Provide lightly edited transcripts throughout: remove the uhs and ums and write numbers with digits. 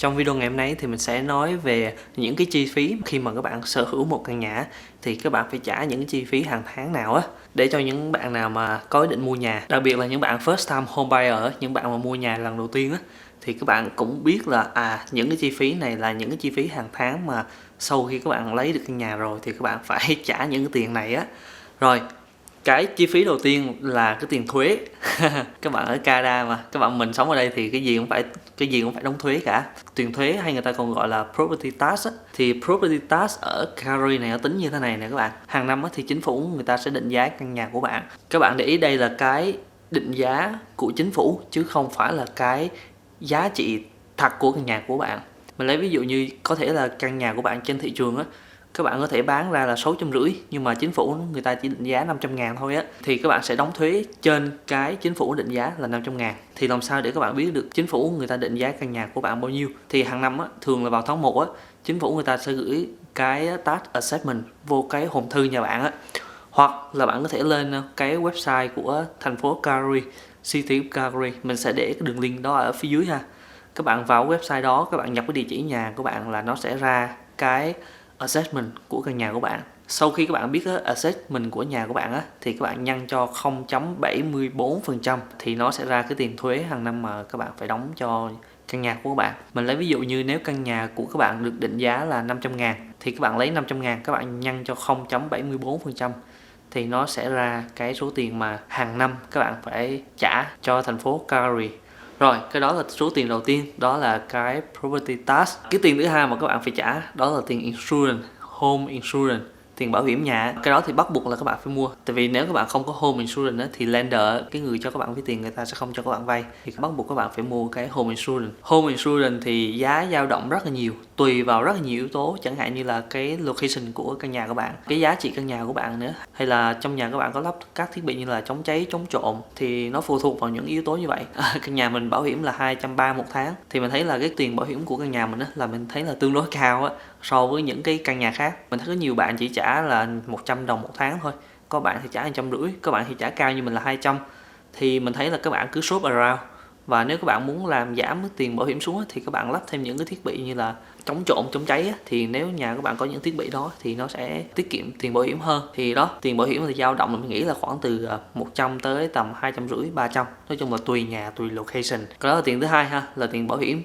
Trong video ngày hôm nay thì mình sẽ nói về những cái chi phí khi mà các bạn sở hữu một căn nhà thì các bạn phải trả những cái chi phí hàng tháng nào á, để cho những bạn nào mà có ý định mua nhà, đặc biệt là những bạn first time home buyer, những bạn mà mua nhà lần đầu tiên á, thì các bạn cũng biết là những cái chi phí này là những cái chi phí hàng tháng mà sau khi các bạn lấy được căn nhà rồi thì các bạn phải trả những cái tiền này á. Rồi, cái chi phí đầu tiên là cái tiền thuế. Các bạn ở Canada mà, các bạn mình sống ở đây thì cái gì cũng phải đóng thuế cả. Tiền thuế hay người ta còn gọi là property tax á. Thì property tax ở Calgary này nó tính như thế này nè các bạn. Hàng năm á thì chính phủ người ta sẽ định giá căn nhà của bạn. Các bạn để ý đây là cái định giá của chính phủ chứ không phải là cái giá trị thật của căn nhà của bạn. Mình lấy ví dụ như có thể là căn nhà của bạn trên thị trường á, các bạn có thể bán ra là 650 nhưng mà chính phủ người ta chỉ định giá 500.000 thôi á, thì các bạn sẽ đóng thuế trên cái chính phủ định giá là 500.000. Thì làm sao để các bạn biết được chính phủ người ta định giá căn nhà của bạn bao nhiêu? Thì hàng năm á, thường là vào tháng 1 á, chính phủ người ta sẽ gửi cái tax assessment vô cái hòm thư nhà bạn á, hoặc là bạn có thể lên cái website của thành phố Calgary, City of Calgary, mình sẽ để cái đường link đó ở phía dưới ha. Các bạn vào website đó, các bạn nhập cái địa chỉ nhà của bạn là nó sẽ ra cái assessment của căn nhà của bạn. Sau khi các bạn biết assessment của nhà của bạn á, thì các bạn nhân cho 0.74% thì nó sẽ ra cái tiền thuế hàng năm mà các bạn phải đóng cho căn nhà của các bạn. Mình lấy ví dụ như nếu căn nhà của các bạn được định giá là 500.000 thì các bạn lấy 500.000 các bạn nhân cho 0.74% thì nó sẽ ra cái số tiền mà hàng năm các bạn phải trả cho thành phố Calgary. Rồi, cái đó là số tiền đầu tiên, đó là cái property tax. Cái tiền thứ hai mà các bạn phải trả đó là tiền insurance, home insurance, tiền bảo hiểm nhà. Cái đó thì bắt buộc là các bạn phải mua. Tại vì nếu các bạn không có home insurance thì lender, cái người cho các bạn vay tiền, người ta sẽ không cho các bạn vay. Thì bắt buộc các bạn phải mua cái home insurance. Home insurance thì giá dao động rất là nhiều, tùy vào rất là nhiều yếu tố, chẳng hạn như là cái location của căn nhà của bạn, cái giá trị căn nhà của bạn nữa, hay là trong nhà các bạn có lắp các thiết bị như là chống cháy, chống trộm, thì nó phụ thuộc vào những yếu tố như vậy. Căn nhà mình bảo hiểm là 230 một tháng, thì mình thấy là cái tiền bảo hiểm của căn nhà mình là mình thấy là tương đối cao á, so với những cái căn nhà khác. Mình thấy có nhiều bạn chỉ trả là 100 đồng một tháng thôi, có bạn thì trả 150, có bạn thì trả cao như mình là 200. Thì mình thấy là các bạn cứ shop around, và nếu các bạn muốn làm giảm cái tiền bảo hiểm xuống thì các bạn lắp thêm những cái thiết bị như là chống trộm, chống cháy. Thì nếu nhà các bạn có những thiết bị đó thì nó sẽ tiết kiệm tiền bảo hiểm hơn. Thì đó, tiền bảo hiểm thì dao động mình nghĩ là khoảng từ 100 tới tầm 250, 300, nói chung là tùy nhà, tùy location. Đó là tiền thứ hai ha, là tiền bảo hiểm.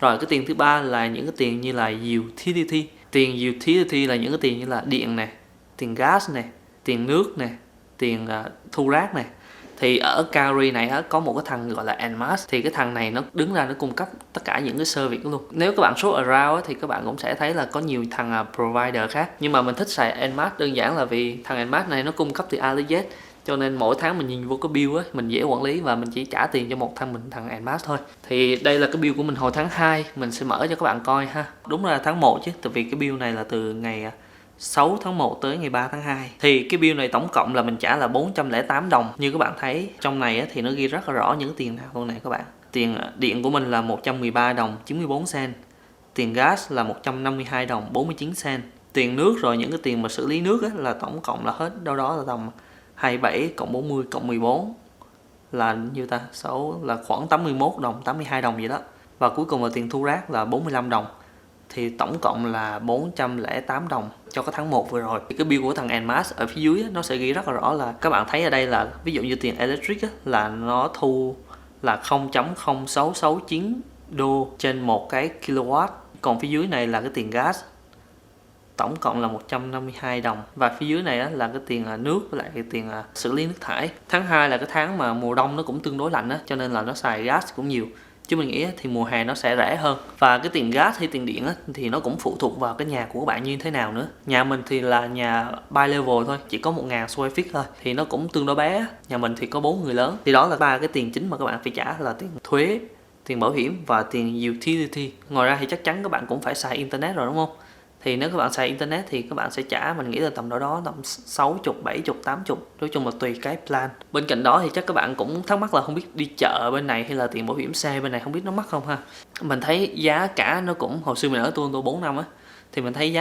Rồi cái tiền thứ ba là những cái tiền như là utility. Tiền utility là những cái tiền như là điện này, tiền gas này, tiền nước này, tiền thu rác này. Thì ở Calgary này có một cái thằng gọi là Enmax, thì cái thằng này nó đứng ra nó cung cấp tất cả những cái service luôn. Nếu các bạn shop around thì các bạn cũng sẽ thấy là có nhiều thằng provider khác, nhưng mà mình thích xài Enmax đơn giản là vì thằng Enmax này nó cung cấp từ A tới Z, cho nên mỗi tháng mình nhìn vô cái bill á, mình dễ quản lý và mình chỉ trả tiền cho một thằng Enmax thôi. Thì đây là cái bill của mình hồi tháng 2, mình sẽ mở cho các bạn coi ha. Đúng là tháng 1 chứ, tại vì cái bill này là từ ngày 6 tháng 1 tới ngày 3 tháng 2. Thì cái bill này tổng cộng là mình trả là 408 đồng. Như các bạn thấy trong này thì nó ghi rất là rõ những cái tiền nào luôn này các bạn. Tiền điện của mình là 113 đồng 94 cent. Tiền gas là 152 đồng 49 cent. Tiền nước rồi những cái tiền mà xử lý nước là tổng cộng là hết đâu đó là tầm 27 cộng 40 cộng 14 là nhiêu ta? 6 là khoảng 81 đồng, 82 đồng gì đó. Và cuối cùng là tiền thu rác là 45 đồng. Thì tổng cộng là 408 đồng cho cái tháng 1 vừa rồi. Thì cái bill của thằng Enmax ở phía dưới nó sẽ ghi rất là rõ, là các bạn thấy ở đây là ví dụ như tiền electric là nó thu là 0.0669 đô trên một cái kilowatt. Còn phía dưới này là cái tiền gas, tổng cộng là 152 đồng. Và phía dưới này là cái tiền nước với lại cái tiền xử lý nước thải. Tháng 2 là cái tháng mà mùa đông nó cũng tương đối lạnh cho nên là nó xài gas cũng nhiều. Chứ mình nghĩ thì mùa hè nó sẽ rẻ hơn. Và cái tiền gas hay tiền điện thì nó cũng phụ thuộc vào cái nhà của các bạn như thế nào nữa. Nhà mình thì là nhà bi-level thôi, chỉ có 1.000 square feet thôi, thì nó cũng tương đối bé. Nhà mình thì có 4 người lớn. Thì đó là ba cái tiền chính mà các bạn phải trả, là tiền thuế, tiền bảo hiểm và tiền utility. Ngoài ra thì chắc chắn các bạn cũng phải xài internet rồi đúng không? Thì nếu các bạn xài internet thì các bạn sẽ trả, mình nghĩ là tầm đó tầm 60, 70, 80, nói chung là tùy cái plan. Bên cạnh đó thì chắc các bạn cũng thắc mắc là không biết đi chợ bên này hay là tiền bảo hiểm xe bên này không biết nó mắc không ha. Mình thấy giá cả nó cũng, hồi xưa mình ở Toronto 4 năm thì mình thấy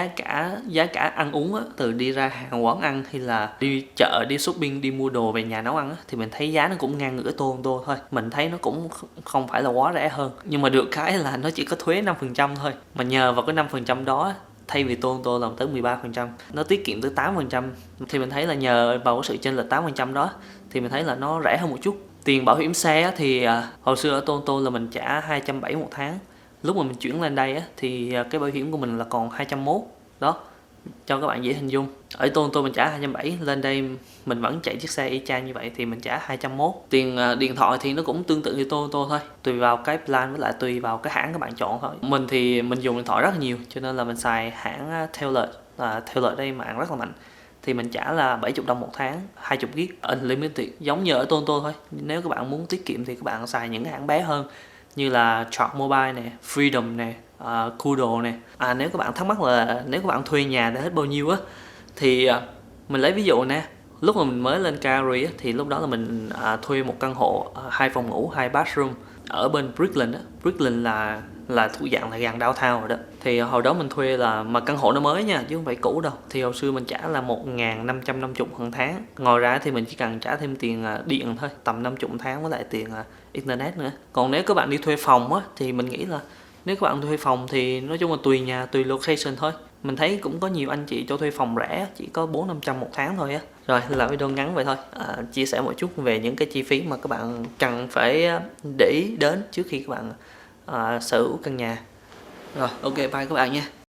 giá cả ăn uống á, từ đi ra hàng quán ăn hay là đi chợ, đi shopping, đi mua đồ về nhà nấu ăn á, thì mình thấy giá nó cũng ngang ngửa Toronto thôi. Mình thấy nó cũng không phải là quá rẻ hơn, nhưng mà được cái là nó chỉ có thuế 5% thôi, mà nhờ vào cái 5% đó thay vì Toronto làm tới 13%, nó tiết kiệm tới 8%. Thì mình thấy là nhờ vào cái sự chênh lệch 8% đó thì mình thấy là nó rẻ hơn một chút. Tiền bảo hiểm xe thì hồi xưa ở Toronto là mình trả 270 một tháng. Lúc mà mình chuyển lên đây thì cái bảo hiểm của mình là còn 201 đó, cho các bạn dễ hình dung. Ở Toronto mình trả 270, lên đây mình vẫn chạy chiếc xe y chang như vậy thì mình trả 201. Tiền điện thoại thì nó cũng tương tự như Toronto thôi, tùy vào cái plan với lại tùy vào cái hãng các bạn chọn thôi. Mình thì mình dùng điện thoại rất là nhiều cho nên là mình xài hãng Taylor. Taylor đây mạng rất là mạnh, thì mình trả là 70 đồng một tháng, 20GB unlimited, giống như ở Toronto thôi. Nếu các bạn muốn tiết kiệm thì các bạn xài những cái hãng bé hơn như là Charge Mobile nè, Freedom nè, Kudo nè. Nếu các bạn thắc mắc là nếu các bạn thuê nhà để hết bao nhiêu á, thì mình lấy ví dụ nè. Lúc mà mình mới lên Calgary á, thì lúc đó là mình thuê một căn hộ 2 phòng ngủ 2 bathroom ở bên Brooklyn á. Brooklyn là thuộc dạng là gần downtown rồi đó. Thì hồi đó mình thuê là, mà căn hộ nó mới nha chứ không phải cũ đâu, thì hồi xưa mình trả là 1.550 hàng tháng. Ngoài ra thì mình chỉ cần trả thêm tiền điện thôi, tầm 50 tháng, với lại tiền internet nữa. Còn nếu các bạn đi thuê phòng á, thì mình nghĩ là nếu các bạn thuê phòng thì nói chung là tùy nhà, tùy location thôi. Mình thấy cũng có nhiều anh chị cho thuê phòng rẻ, chỉ có 400-500 một tháng thôi á. Rồi, là video ngắn vậy thôi, chia sẻ một chút về những cái chi phí mà các bạn cần phải để ý đến trước khi các bạn sở hữu căn nhà. Rồi, ok, bye các bạn nha.